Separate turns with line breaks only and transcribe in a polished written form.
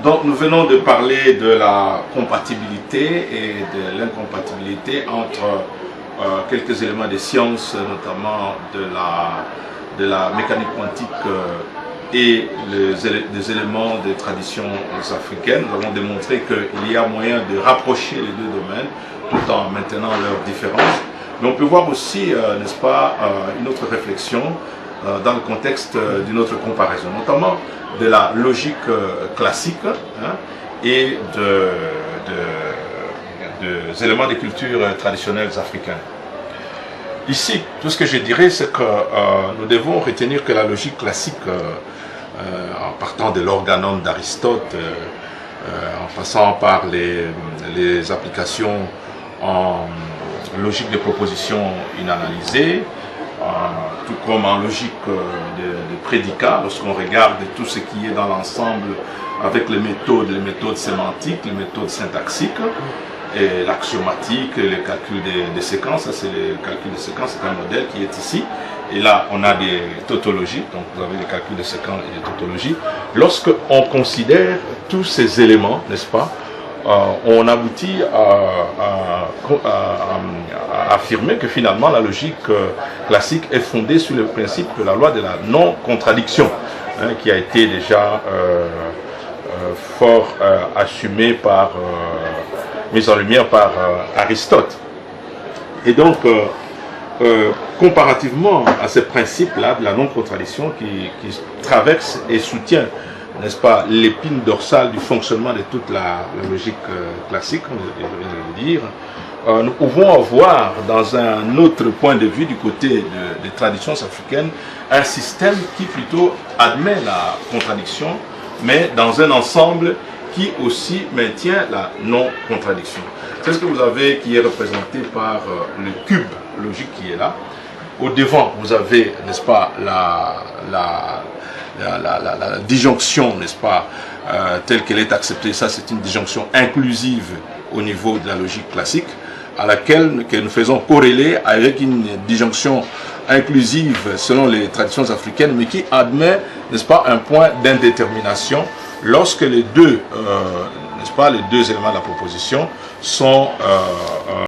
Donc nous venons de parler de la compatibilité et de l'incompatibilité entre quelques éléments des sciences, notamment de la mécanique quantique et les éléments des traditions africaines. Nous avons démontré qu'il y a moyen de rapprocher les deux domaines tout en maintenant leurs différences. Mais on peut voir aussi, n'est-ce pas, une autre réflexion dans le contexte d'une autre comparaison, notamment de la logique classique et des éléments des cultures traditionnelles africaines. Ici, tout ce que je dirais, c'est que nous devons retenir que la logique classique, en partant de l'organon d'Aristote, en passant par les applications en logique de proposition inanalysée, tout comme en logique de prédicat, lorsqu'on regarde tout ce qui est dans l'ensemble avec les méthodes sémantiques, les méthodes syntaxiques, et l'axiomatique, les calculs des séquences. Ça, c'est le calcul des séquences, c'est un modèle qui est ici. Et là, on a des tautologies, donc vous avez les calculs de séquences et des tautologies. Lorsqu'on considère tous ces éléments, n'est-ce pas, on aboutit à affirmer que finalement la logique classique est fondée sur le principe de la loi de la non-contradiction, qui a été déjà fort assumé mise en lumière par Aristote. Et donc, comparativement à ce principe-là de la non-contradiction qui traverse et soutient, n'est-ce pas, l'épine dorsale du fonctionnement de toute la logique classique, comme je viens de le dire, nous pouvons avoir dans un autre point de vue du côté des traditions africaines un système qui plutôt admet la contradiction, mais dans un ensemble qui aussi maintient la non-contradiction. C'est ce que vous avez qui est représenté par le cube logique qui est là. Au devant, vous avez, n'est-ce pas, la disjonction, n'est-ce pas, telle qu'elle est acceptée. Ça, c'est une disjonction inclusive au niveau de la logique classique, à laquelle que nous faisons corréler avec une disjonction inclusive selon les traditions africaines, mais qui admet, n'est-ce pas, un point d'indétermination lorsque les deux, n'est-ce pas, les deux éléments de la proposition sont